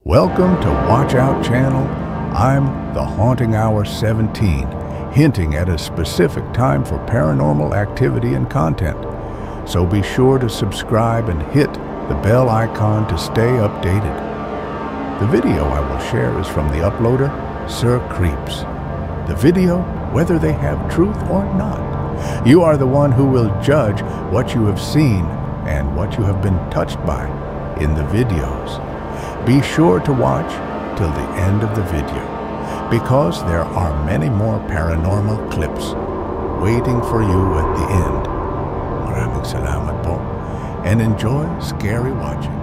Welcome to Watch Out Channel. I'm the Haunting Hour 17, hinting at a specific time for paranormal activity and content. So be sure to subscribe and hit the bell icon to stay updated. The video I will share is from the uploader, Sir Creeps. The video, whether they have truth or not, you are the one who will judge what you have seen and what you have been touched by in the videos. Be sure to watch till the end of the video, because there are many more paranormal clips waiting for you at the end. Maraming salamat po, and enjoy scary watching.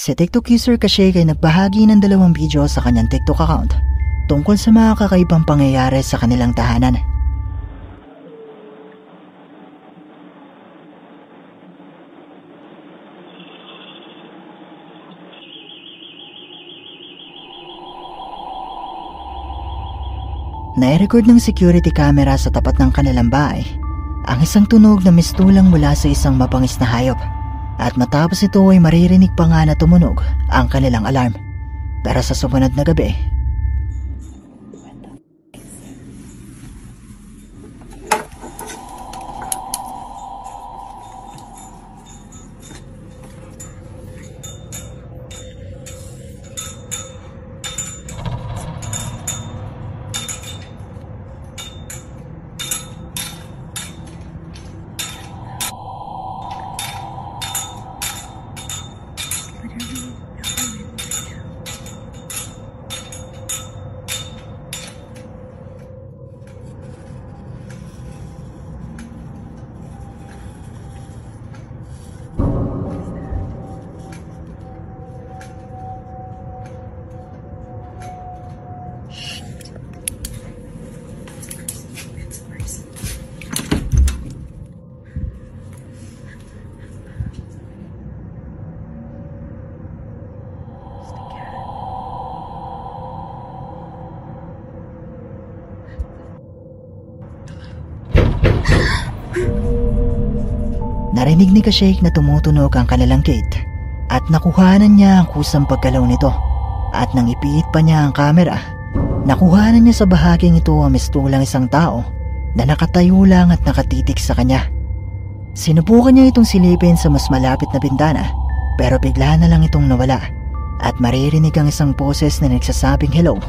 Si TikTok user Kashake ay nagbahagi ng 2 video sa kanyang TikTok account tungkol sa mga kakaibang pangyayari sa kanilang tahanan. Nai-record ng security camera sa tapat ng kanilang bahay ang isang tunog na mistulang mula sa isang mapangis na hayop. At matapos ito ay maririnig pa nga na tumunog ang kanilang alarm. Pero sa sumunod na gabi, narinig ni Kashake na tumutunog ang kanilang gate at nakuhanan niya ang kusang paggalaw nito. At nang ipiit pa niya ang camera, nakuhanan niya sa bahaging ito ang mistulang isang tao na nakatayo lang at nakatitig sa kanya. Sinubukan niya itong silipin sa mas malapit na bintana, pero bigla na lang itong nawala at maririnig ang isang boses na nagsasabing hello,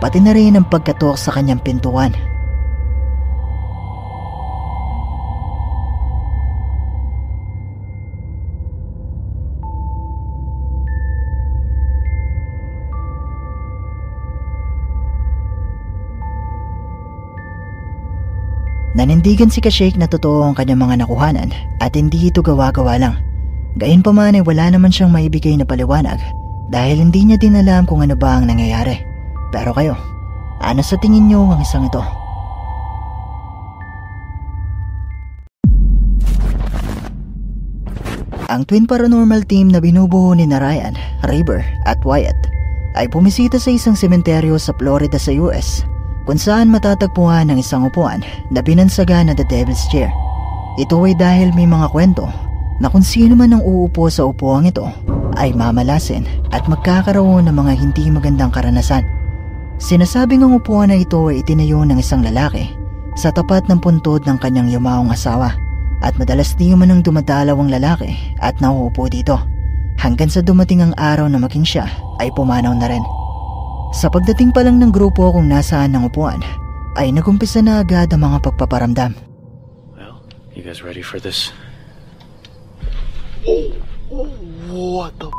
pati na rin ang pagkatok sa kanyang pintuan. Nanindigan si Kashake na totoo ang kanyang mga nakuhanan at hindi ito gawa-gawa lang. Gayunpaman ay wala naman siyang maibigay na paliwanag dahil hindi niya din alam kung ano ba ang nangyayari. Pero kayo, ano sa tingin niyo ang isang ito? Ang twin paranormal team na binubuo ni Ryan, River at Wyatt ay bumisita sa isang sementeryo sa Florida sa US, kung saan matatagpuan ang isang upuan na binansagan na The Devil's Chair. Ito ay dahil may mga kwento na kung sino man ang uupo sa upuang ito ay mamalasin at magkakaroon ng mga hindi magandang karanasan. Sinasabing ang upuan na ito ay itinayo ng isang lalaki sa tapat ng puntod ng kanyang yumaong asawa, at madalas di man ang dumadalaw ang lalaki at nauupo dito hanggang sa dumating ang araw na maging siya ay pumanaw na rin. Sa pagdating pa lang ng grupo kung nasaan ng upuan, ay nagumpisa na agad ang mga pagpaparamdam. Well, you guys ready for this? What the f***?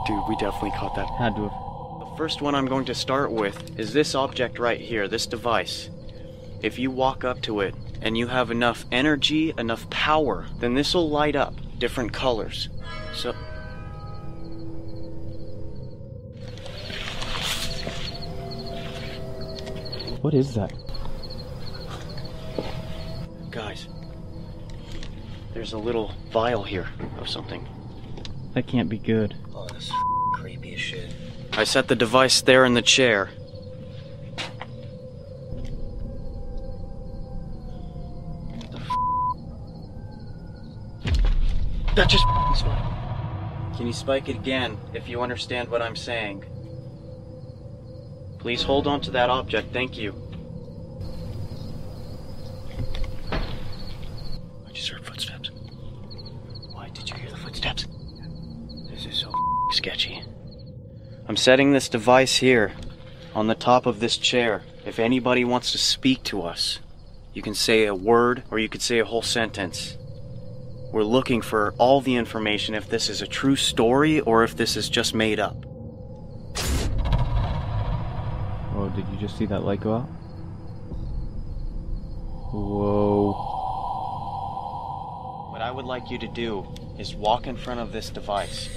Dude, we definitely caught that. Dude. The first one I'm going to start with is this object right here, this device. If you walk up to it and you have enough energy, enough power, then this will light up different colors. So... What is that? Guys, there's a little vial here of something. That can't be good. Oh, that's creepy as shit. I set the device there in the chair. That just spiked. Can you spike it again if you understand what I'm saying? Please hold on to that object, thank you. I just heard footsteps. Why did you hear the footsteps? This is so sketchy. I'm setting this device here, on the top of this chair. If anybody wants to speak to us, you can say a word or you could say a whole sentence. We're looking for all the information if this is a true story or if this is just made up. Oh, did you just see that light go out? Whoa. What I would like you to do is walk in front of this device.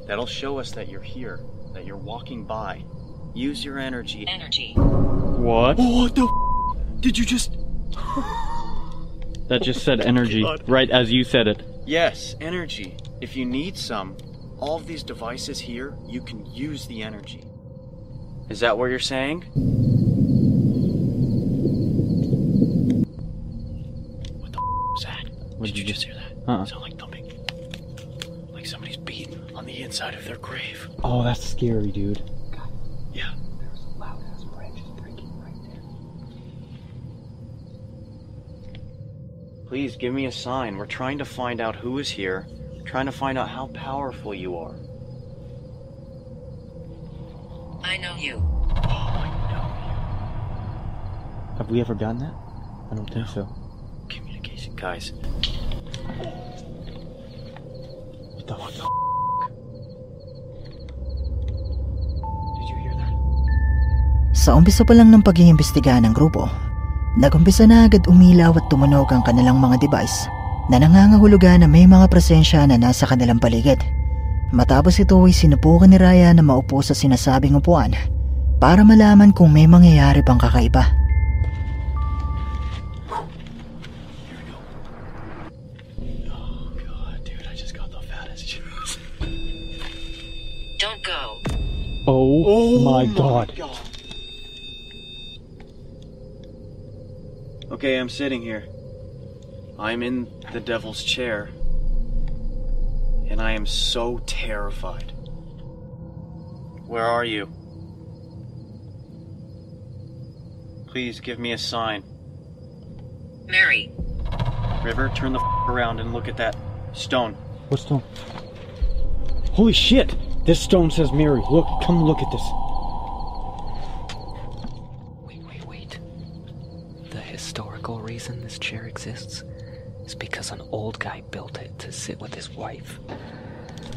That'll show us that you're here, that you're walking by. Use your energy. What? Oh, what the did you just... That just said energy, right as you said it. Yes, energy. If you need some, all of these devices here, you can use the energy. Is that what you're saying? What the was that? Did you just hear that? It sounded like thumping. Like somebody's beating on the inside of their grave. Oh, that's scary, dude. Yeah. There's loud ass branches breaking right there. Please give me a sign. We're trying to find out who is here. Trying to find out how powerful you are. I know you. Oh, I know Have we ever done that? I don't think so. you. Communication. Guys, What the fuck? Did you hear that? Sa umpisa pa lang ng pag-iimbestiga ng grupo, nagumpisa na agad umilaw at tumunog ang kanilang mga device na nangangahulugan na may mga presensya na nasa kanilang paligid. Matapos ito ay sinubukan ni Raya na maupo sa sinasabing upuan para malaman kung may mangyayari bang kakaiba. Oh god, dude, I just got the fattest juice. Don't go. Oh, my god. okay, I'm sitting here. I'm in the devil's chair. And I am so terrified. Where are you? Please give me a sign. Mary. River, turn the around and look at that stone. What stone? Holy shit! This stone says Mary. Look, come look at this. Wait. The historical reason this chair exists is because an old guy built it to sit with his wife.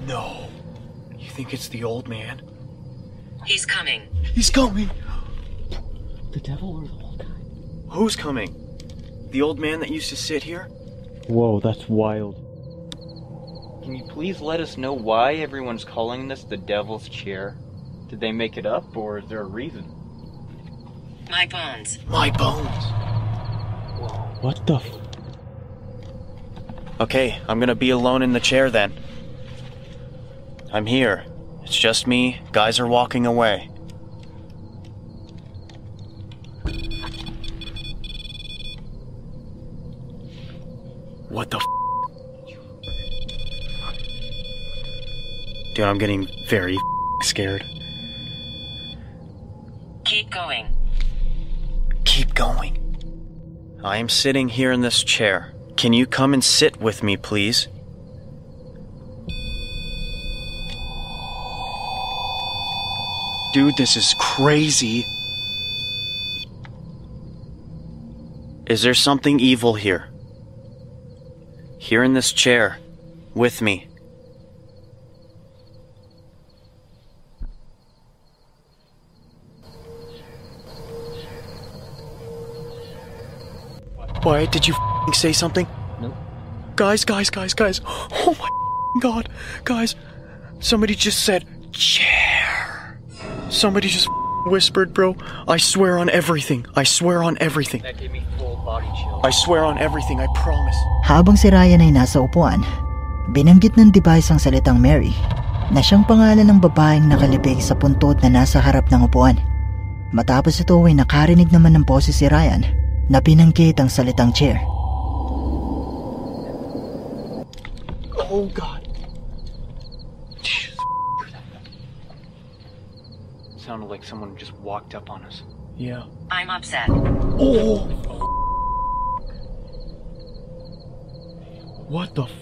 No. You think it's the old man? He's coming. He's coming! The devil or the old guy? Who's coming? The old man that used to sit here? Whoa, that's wild. Can you please let us know why everyone's calling this the devil's chair? Did they make it up, or is there a reason? My bones. My bones! What the Okay, I'm gonna be alone in the chair then. I'm here. It's just me. Guys are walking away. What the Dude, I'm getting very scared. Keep going. Keep going. I am sitting here in this chair. Can you come and sit with me, please? Dude, this is crazy. Is there something evil here? Here in this chair, with me. Why did you say something? No. Guys. Oh my god. Guys, somebody just said chair. Somebody just whispered, bro. I swear on everything. I swear on everything. That gave me full body chills. I swear on everything. I promise. Habang si Ryan ay nasa upuan, binanggit ng device ang salitang Mary na siyang pangalan ng babaeng nakalibig sa puntod na nasa harap ng upuan. Matapos ito ay nakarinig naman ng boses si Ryan na binanggit ang salitang chair. Oh, God. Sounded like someone just walked up on us. Yeah. I'm upset. Oh! What the f?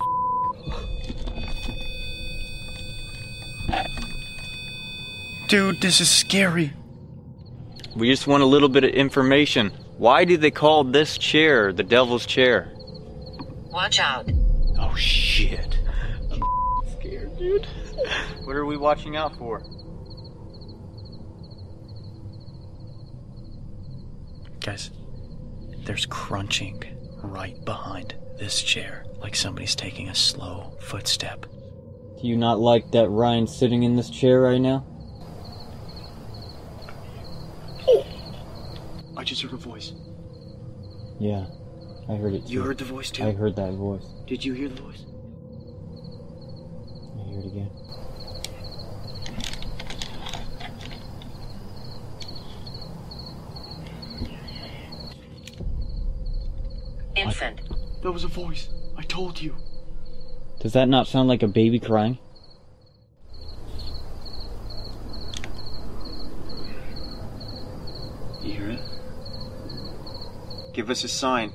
Dude, this is scary. We just want a little bit of information. Why do they call this chair the devil's chair? Watch out. Oh shit. I'm scared, dude. What are we watching out for? Guys, there's crunching right behind this chair, like somebody's taking a slow footstep. Do you not like that Ryan's sitting in this chair right now? I just heard a voice. Yeah, I heard it too. You heard the voice too? I heard that voice. Did you hear the voice? I hear it again. Infant. That was a voice. I told you. Does that not sound like a baby crying? You hear it? Give us a sign.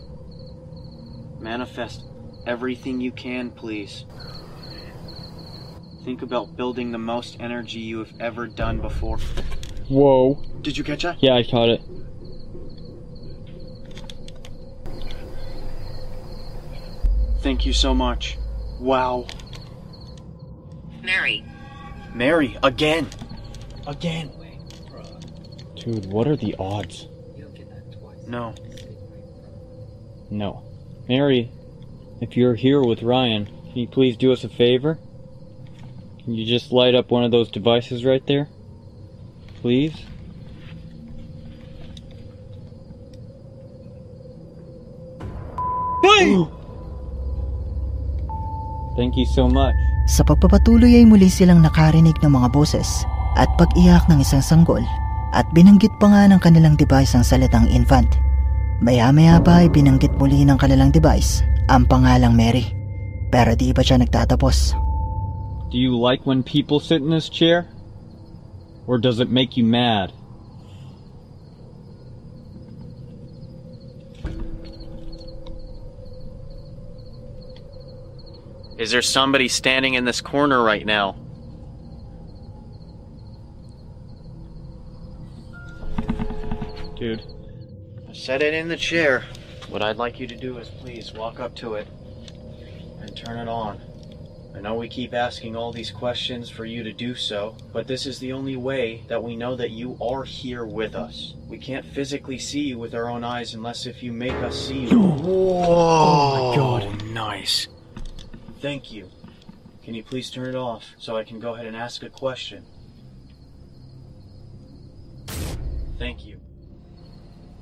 Manifest everything you can, please. Think about building the most energy you have ever done before. Whoa. Did you catch that? Yeah, I caught it. Thank you so much. Wow. Mary. Mary, again. Again. Dude, what are the odds? No. No. Mary, if you're here with Ryan, can you please do us a favor? Can you just light up one of those devices right there? Please? Thank you so much. Sa pagpapatuloy ay muli silang nakarinig ng mga boses at pag-iyak ng isang sanggol at binanggit pa nga ng kanilang device ang salitang infant. Maya-maya pa ay binanggit muli ng kanilang device ang pangalang Mary. Pero di pa siya nagtatapos. Do you like when people sit in this chair? Or does it make you mad? Is there somebody standing in this corner right now? Dude. I set it in the chair. What I'd like you to do is please walk up to it and turn it on. I know we keep asking all these questions for you to do so, but this is the only way that we know that you are here with us. We can't physically see you with our own eyes unless if you make us see you. Whoa! Oh my God. Nice. Thank you. Can you please turn it off so I can go ahead and ask a question? Thank you.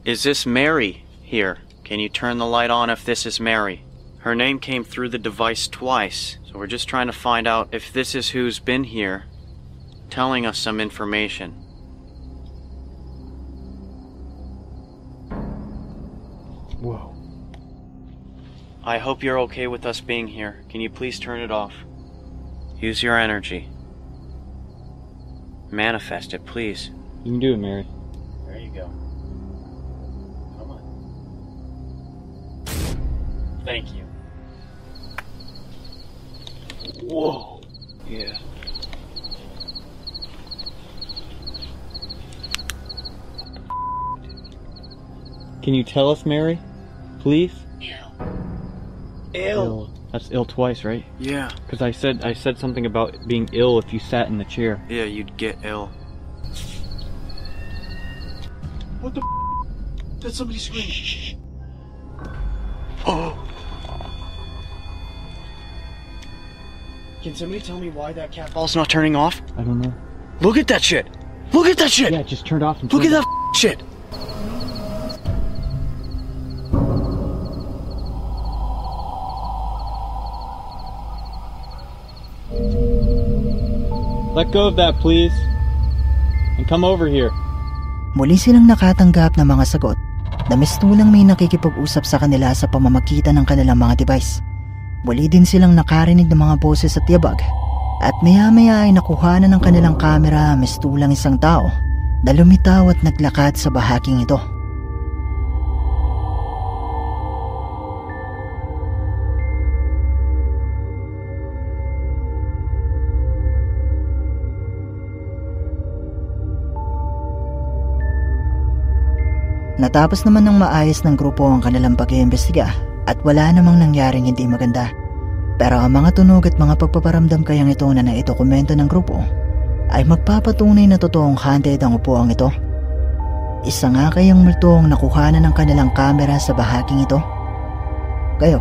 Is this Mary here? Can you turn the light on if this is Mary? Her name came through the device twice, so we're just trying to find out if this is who's been here, telling us some information. Whoa. I hope you're okay with us being here. Can you please turn it off? Use your energy. Manifest it, please. You can do it, Mary. There you go. Come on. Thank you. Whoa. Yeah. Can you tell us, Mary? Please? Ill. That's ill twice, right? Yeah. Because I said something about being ill if you sat in the chair. Yeah, you'd get ill. What the? Did somebody scream? Oh. Can somebody tell me why that cat ball's not turning off? I don't know. Look at that shit. Look at that shit! Yeah, it just turned off and Look at turned that shit! Let go of that, please. And come over here. Muli silang nakatanggap ng mga sagot na mistulang may nakikipag-usap sa kanila sa pamamagitan ng kanilang mga device. Muli din silang nakarinig ng mga boses at tiyabag at maya-maya ay nakuhanan ng kanilang kamera mistulang isang tao na lumitaw at naglakad sa bahaging ito. Natapos naman ng maayos ng grupo ang kanilang pag-iimbestiga at wala namang nangyaring hindi maganda. Pero ang mga tunog at mga pagpaparamdam kayang ito na naitokomento ng grupo ay magpapatunay na totoong haunted ang upuang ito. Isa nga kayang multo ang nakuhanan ng kanilang kamera sa bahaging ito? Kayo,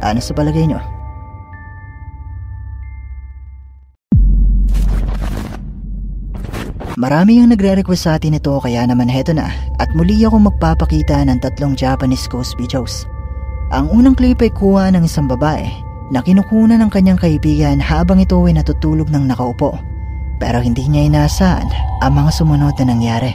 ano sa palagay nyo? Marami ang nagre-request sa atin ito kaya naman heto na at muli ako magpapakita ng 3 Japanese ghost videos. Ang unang clip ay kuha ng isang babae na kinukuna ng kanyang kaibigan habang ito ay natutulog ng nakaupo pero hindi niya inaasahan ang mga sumunod na nangyari.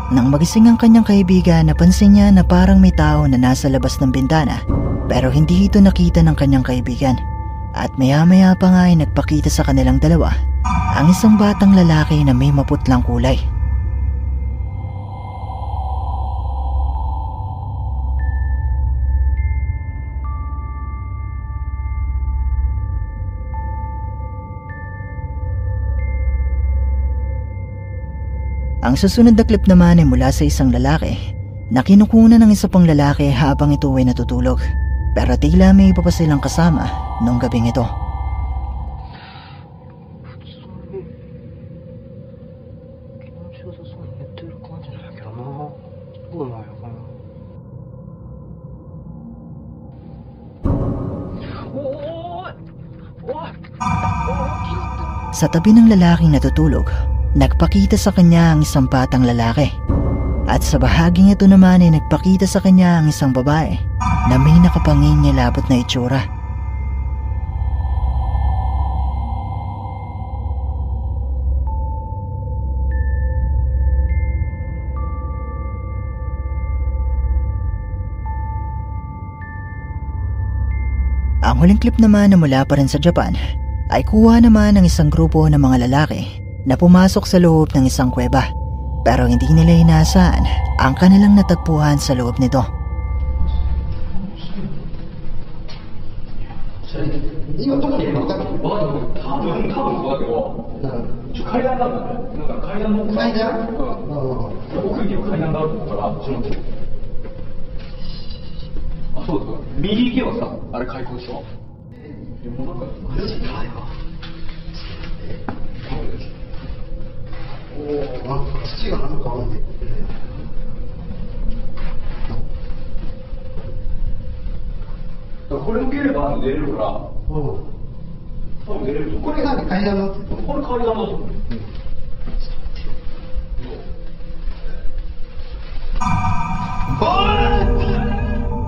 Nang magising ang kanyang kaibigan, napansin niya na parang may tao na nasa labas ng bintana pero hindi ito nakita ng kanyang kaibigan. At maya-maya pa nga ay nagpakita sa kanilang dalawa ang isang batang lalaki na may maputlang kulay. Ang susunod na clip naman ay mula sa isang lalaki na kinukuna ng isa pang lalaki habang ito ay natutulog. Pero tila may iba pa silang kasama noong gabing ito. Sa tabi ng lalaking natutulog, nagpakita sa kanya ang isang batang lalaki. At sa bahaging ito naman ay nagpakita sa kanya ang isang babae na may nakapangingilabot na itsura. Ang huling clip naman na mula pa rin sa Japan ay kuha naman ng isang grupo ng mga lalaki na pumasok sa loob ng isang kuweba pero hindi nila inaasahan ang kanilang natagpuan sa loob nito.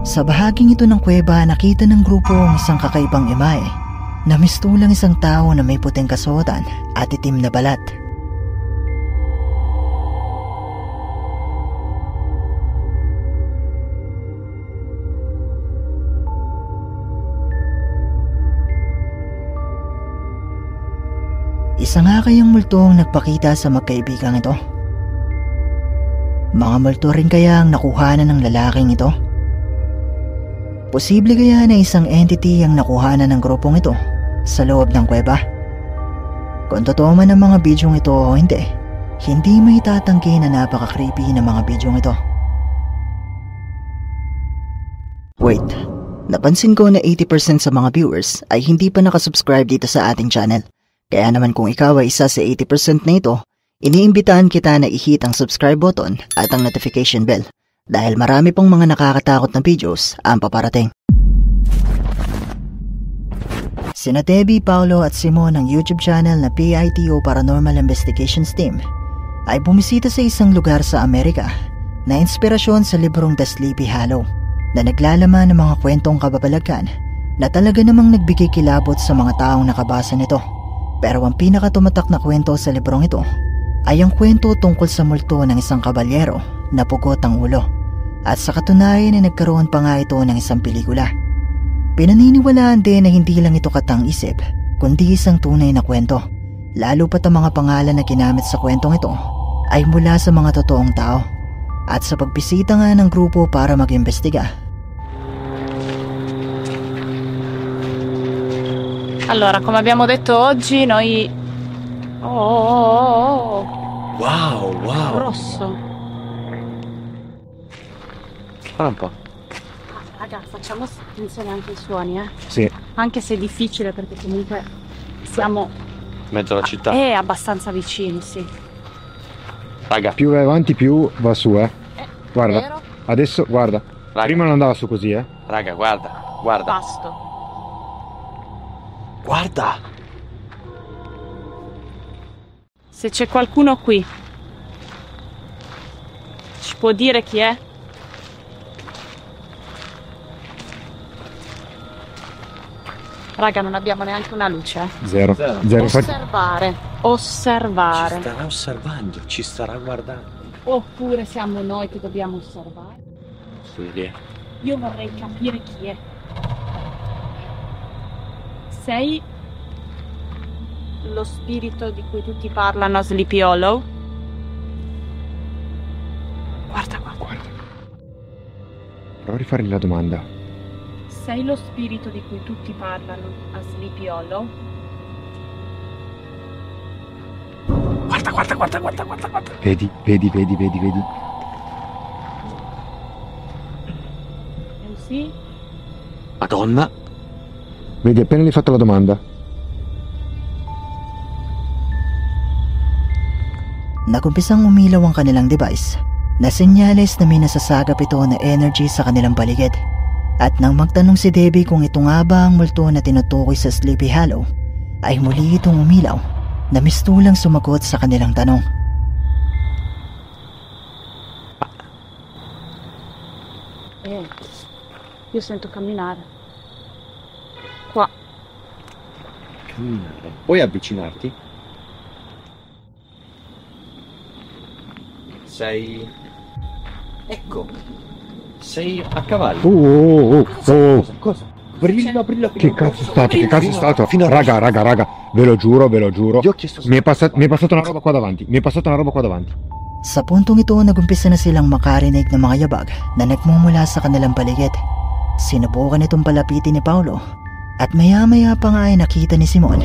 Sa bahaging ito ng kuweba, nakita ng grupo ang isang kakaibang imahe na mistulang isang tao na may puting kasuotan at itim na balat. Isa nga kayang multo ang nagpakita sa magkaibigang ito? Mga multo rin kaya ang nakuhanan ng lalaking ito? Posible kaya na isang entity ang nakuhanan ng grupong ito sa loob ng kuweba? Kung totoo man ang mga bidyong ito o hindi may tatanggi na napaka-creepy ng mga bidyong ito. Wait, napansin ko na 80% sa mga viewers ay hindi pa nakasubscribe dito sa ating channel. Kaya naman kung ikaw ay isa sa 80% na ito, iniimbitahan kita na i-hit ang subscribe button at ang notification bell dahil marami pong mga nakakatakot na videos ang paparating. Sina Debbie, Paolo at Simon ng YouTube channel na PITO Paranormal Investigations Team ay bumisita sa isang lugar sa Amerika na inspirasyon sa librong The Sleepy Hollow na naglalaman ng mga kwentong kababalaghan na talaga namang nagbigay kilabot sa mga taong nakabasa nito. Pero ang pinakatumatak na kwento sa librong ito ay ang kwento tungkol sa multo ng isang kabalyero na pugot ang ulo. At sa katunayan ay nagkaroon pa nga ito ng isang pelikula. Pinaniniwalaan din na hindi lang ito katang-isip, kundi isang tunay na kwento. Lalo pat ang mga pangalan na ginamit sa kwentong ito ay mula sa mga totoong tao. At sa pagbisita nga ng grupo para mag-imbestiga. Allora, come abbiamo detto oggi, noi... Oh. Wow. Rosso. Guarda un po'. Raga, facciamo attenzione anche ai suoni, eh? Sì. Anche se è difficile perché comunque siamo... Mezzo alla città. Abbastanza vicini, sì. Raga. Più vai avanti più va su, Guarda. Vero? Adesso, guarda. Raga. Prima non andava su così, Raga, guarda. Basto. Guarda. Se c'è qualcuno qui, ci può dire chi è? Raga, non abbiamo neanche una luce. Zero. Osservare. Ci starà osservando, ci starà guardando. Oppure siamo noi che dobbiamo osservare? Sì. Io vorrei capire chi è. Sei lo spirito di cui tutti parlano a Sleepy Hollow? Guarda. Prova a rifargli la domanda. Sei lo spirito di cui tutti parlano a Sleepy Hollow? Guarda. Vedi. Sì? Madonna. Vedi, appena gli hai fatto la domanda. Nagumpisang umilaw ang kanilang device na senyales na may nasasagap ito na energy sa kanilang paligid. At nang magtanong si Debbie kung ito nga ba ang multo na tinutukoy sa Sleepy Hollow, ay muli itong umilaw na mistulang sumagot sa kanilang tanong. Io sento camminare. Qua. Camminare. Puoi avvicinarti? Ecco. Sei a cavallo. Cosa? Brilla. Che cazzo è stato? Raga, ve lo giuro. Io ho chiesto... Mi è passata una roba qua davanti. Sa puntong ito, nagumpisa na silang makarinig ng mga yabag na nagmumula sa kanilang paligid. Sinubukan itong palapitin ni Paolo at maya-maya pa nga ay nakita ni Simon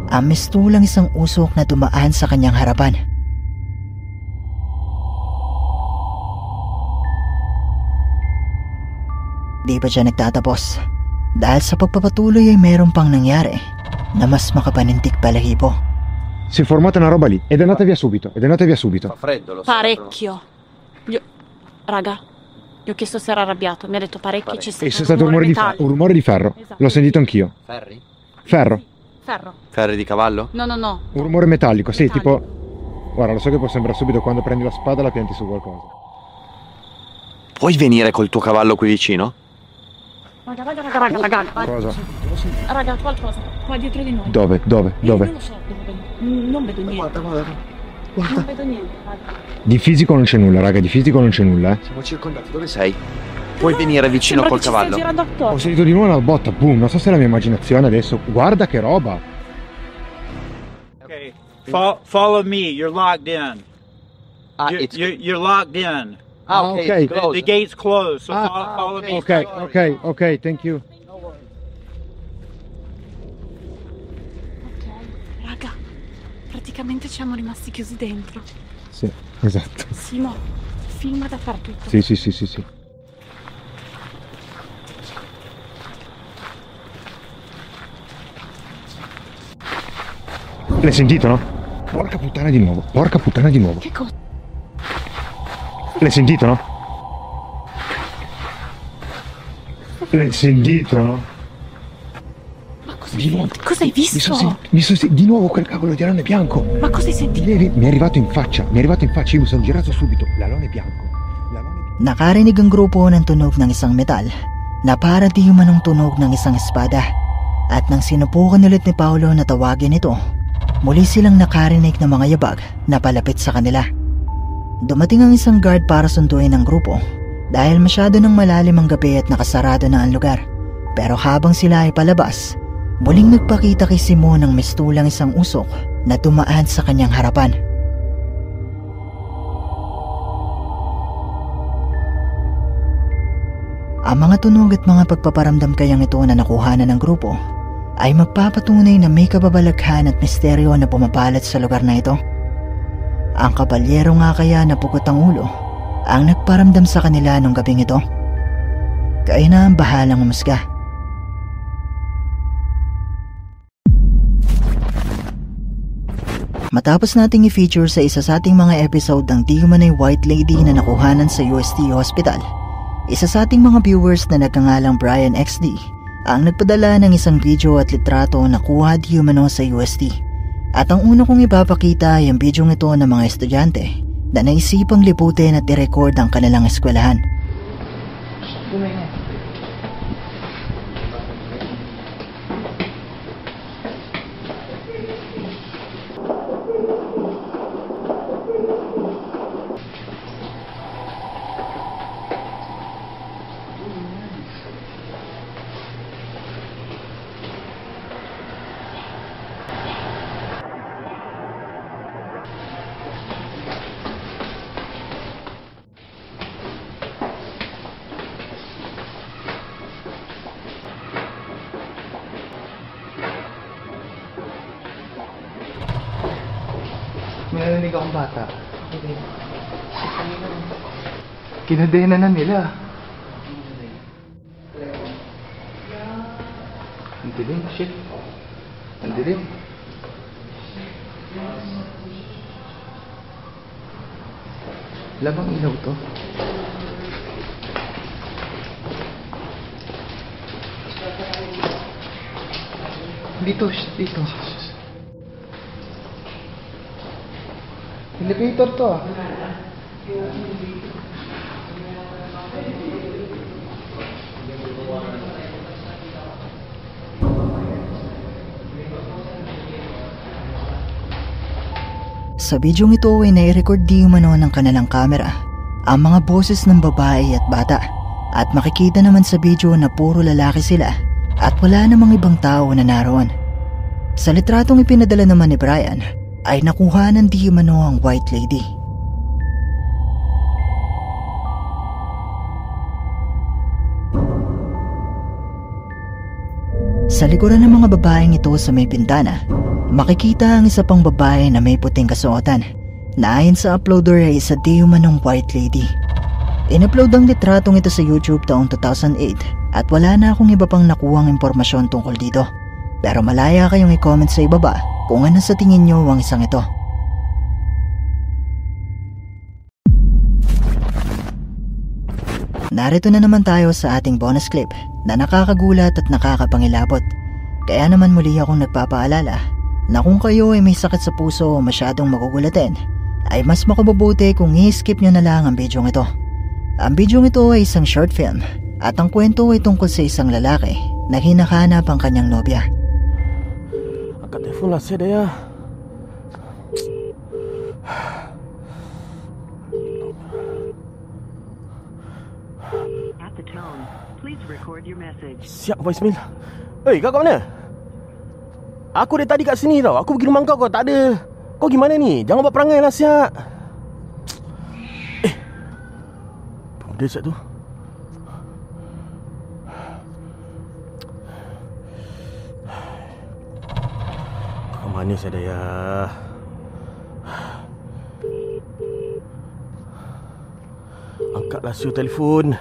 ang mistulang isang usok na dumaan sa kanyang harapan. Di pa siya nagtatapos dahil sa pagpapatuloy ay meron pang nangyari na mas makapanintig balahibo. Si è formata una roba lì ed è andata via subito. Fa freddo, lo so. Parecchio. Raga, gli ho chiesto se era arrabbiato, mi ha detto parecchio, c'è E c'è stato un rumore di ferro. Esatto. L'ho sentito anch'io. Ferri? Ferro. Ferro. Ferri di cavallo? No. Un rumore metallico, sì, Metallico. tipo... Guarda, lo so che può sembrare subito quando prendi la spada la pianti su qualcosa. Puoi venire col tuo cavallo qui vicino? Raga. Cosa? Raga, qualcosa. Qua dietro di noi. Dove? Non lo so dove. Non vedo niente. Guarda. Non vedo niente. Raga. Di fisico non c'è nulla, raga, Siamo circondati, dove sei? Puoi venire vicino Sembra col che ci cavallo? stia girando attorno. Ho sentito di nuovo una botta, boom, non so se è la mia immaginazione adesso. Guarda che roba! Ok, Follow me. You're locked in. You're locked in. Okay. The gate's closed, so follow me. Okay, thank you. Raga, praticamente siamo rimasti chiusi dentro. Sì, esatto. Simo, filma dappertutto. Sì. L'hai sentito, no? Porca puttana di nuovo. Che cosa? L'hai sentito, no? L'hai sentito, no? Ma cosa hai visto? Di nuovo quel cavolo di alone bianco. Ma cosa hai sentito? Mi è arrivato in faccia. Io mi sono girato subito. L'alone bianco. Nakarinig ang grupo ng tunog ng isang metal na para di humanong tunog ng isang espada. At nang sinubukan ulit ni Paolo na tawagin ito, muli silang nakarinig ng mga yabag na palapit sa kanila. Dumating ang isang guard para sunduin ang grupo dahil masyado nang malalim ang gabi at nakasarado na ang lugar. Pero habang sila ay palabas, muling nagpakita kay Simon ng mistulang isang usok na dumaan sa kanyang harapan. Ang mga tunog at mga pagpaparamdam kayang ito na nakuhanan ng grupo ay magpapatunay na may kababalaghan at misteryo na pumapalat sa lugar na ito. Ang kabalyero nga kaya na pugot ang ulo ang nagparamdam sa kanila nung gabing ito. Kaya na ang bahalang umusga. Matapos nating i-feature sa isa sa ating mga episode ang di umanay White Lady na nakuhanan sa UST Hospital, isa sa ating mga viewers na nagkangalang Brian XD ang nagpadala ng isang video at litrato na kuha di umano sa UST. At ang una kong ipapakita ay ang video ito ng mga estudyante na naisipang liputin at i-record ang kanilang eskwelahan. May narinig akong bata. Kinadena na nila. Ang dilim, shit. Ang dilim. Labang ilaw to. Dito. Elevator to ah. Sa bidyong ito ay nai-record di umano ng kanilang kamera ang mga boses ng babae at bata. At makikita naman sa video na puro lalaki sila at wala namang ibang tao na naroon. Sa litratong ipinadala naman ni Brian ay nakuha ng di umano ang White Lady. Sa likuran ng mga babaeng ito sa may bintana, makikita ang isa pang babae na may puting kasuotan na ayon sa uploader ay isa di umanong White Lady. In-upload ang litratong ito sa YouTube taong 2008 at wala na akong iba pang nakuhang impormasyon tungkol dito. Pero malaya kayong i-comment sa ibaba kung ano sa tingin nyo ang isang ito. Narito na naman tayo sa ating bonus clip na nakakagulat at nakakapangilabot. Kaya naman muli akong nagpapaalala na kung kayo ay may sakit sa puso o masyadong magugulatin, ay mas makabubuti kung i-skip nyo na lang ang bidyong ito. Ang bidyong ito ay isang short film at ang kwento ay tungkol sa isang lalaki na hinahanap ang kanyang nobya. Angkat telefon lah saya dah ya. At the tone, please record your message. Siap voicemail. Oi, kau kat mana? Aku dari tadi kat sini tau. Aku pergi rumah kau tak ada. Kau gimana ni? Jangan buat perangai lah siap. Dia siap tu. Kau mana saya Daya? Angkatlah siu telefon.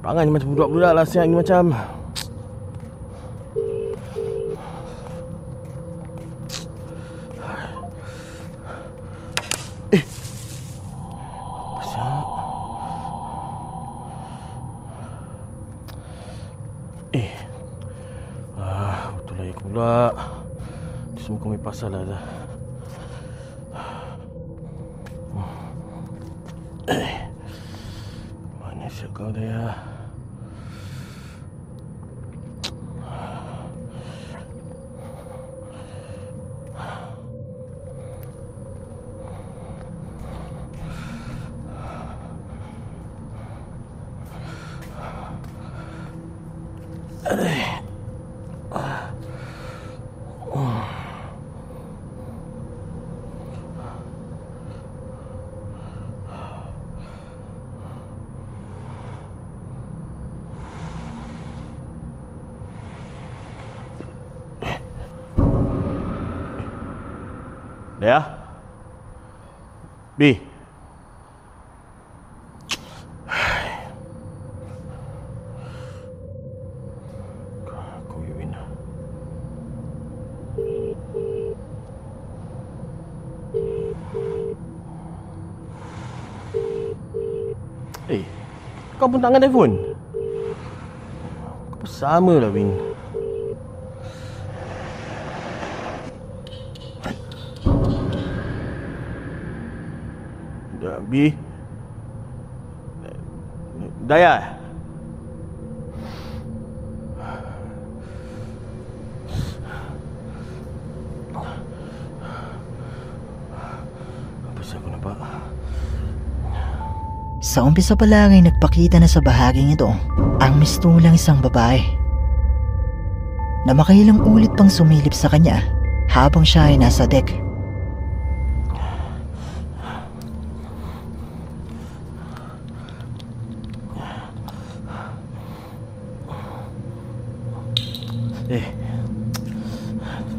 Perangai ni macam budak-budak lah siap ni macam. Betul lah aku pula. Semua kau punya pasal lah dah. Mana siap kau dah ya? Daya? B? Kau Yewin. Kau pun tak angkat telefon? Kau sama lah Win. B? Daya? Apa sih aku nampak? Sa umpisa pa lang ay nagpakita na sa bahaging ito ang mistulang isang babae na makailang ulit pang sumilip sa kanya habang siya ay nasa deck.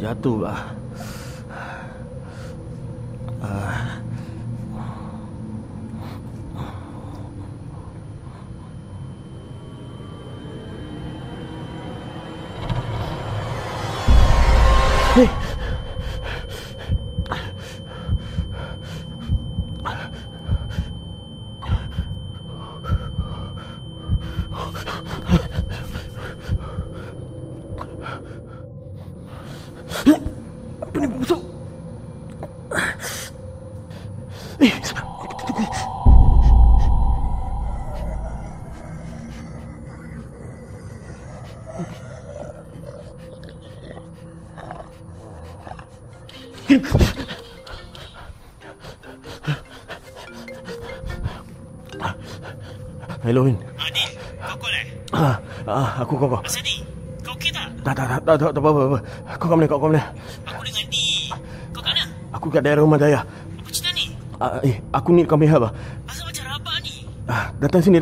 Jatuh lah. Apa ni busuk? Hello, Win. Adil, kau call Aku kau. Asal ni? Kau okey tak? Tak apa. Kau kat mana? Aku dengan Di. Kau kat mana? Aku kat daerah rumah Daya. Apa cerita ni? Aku need kau punya help. Asal macam rabak ni? Datang sini.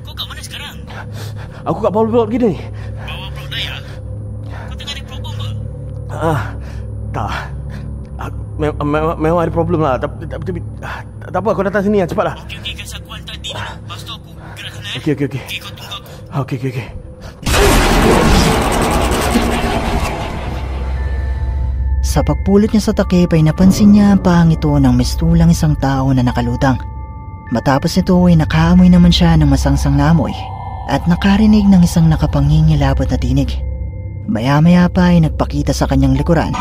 Kau kat mana sekarang? Aku kat bawah blok kita ni. Bawah blok Daya? Kau tengah ada problem ke? Tak. Memang ada problem lah. Tapi tak apa, kau datang sini lah, cepatlah. Okey, kasi aku hantar Di dulu. Lepas tu aku gerak sana. Okey. Okey, kau tunggu aku. Okey. Sa pagpulot niya sa takip ay napansin niya ang pangito ng mistulang isang tao na nakalutang. Matapos ito ay nakaamoy naman siya ng masangsang na amoy at nakarinig ng isang nakapangingilabot na tinig. Maya-maya pa ay nagpakita sa kanyang likuran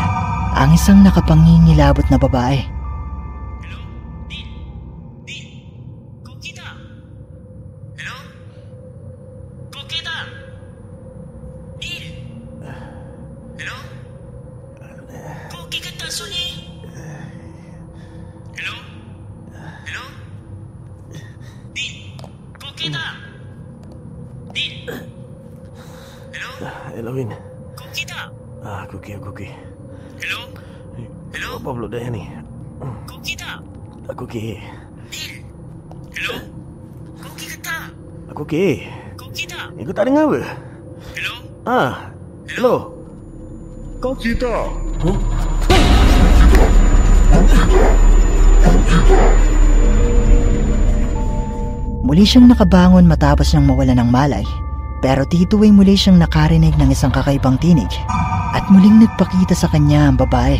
ang isang nakapangingilabot na babae. Hello, Win. Kau okey tak? Aku okey. Hello? Hello? Pablo daya ni. Kau kita? Aku ke. Hello? Kau kita? Aku ke. Kau kita? Aku tak dengar apa? Hello? Hello. Kau kita? Muli siyang nakabangon matapos niyang mawala ng malay. Pero dito ay muli siyang nakarinig ng isang kakaibang tinig at muling nagpakita sa kanya ang babae.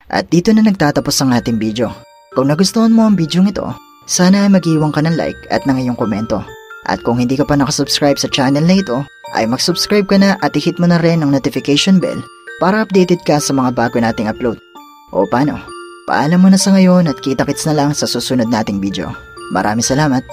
At dito na nagtatapos ang ating video. Kung nagustuhan mo ang video ito, sana ay mag-iwan ka ng like at ng iyong komento. At kung hindi ka pa nakasubscribe sa channel na ito, ay mag-subscribe ka na at i-hit mo na rin ang notification bell para updated ka sa mga bago nating upload. O paano? Paalam mo na sa ngayon at kita-kits na lang sa susunod nating video. Maraming salamat!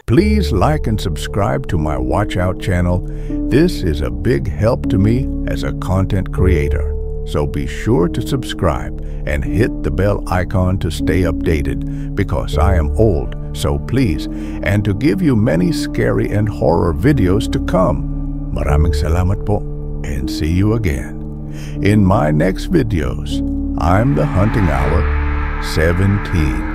Please like and subscribe to my Watch Out channel. This is a big help to me as a content creator. So be sure to subscribe and hit the bell icon to stay updated because I am old, so please, and to give you many scary and horror videos to come. Maraming salamat po and see you again. In my next videos, I'm the Hunting Hour 17.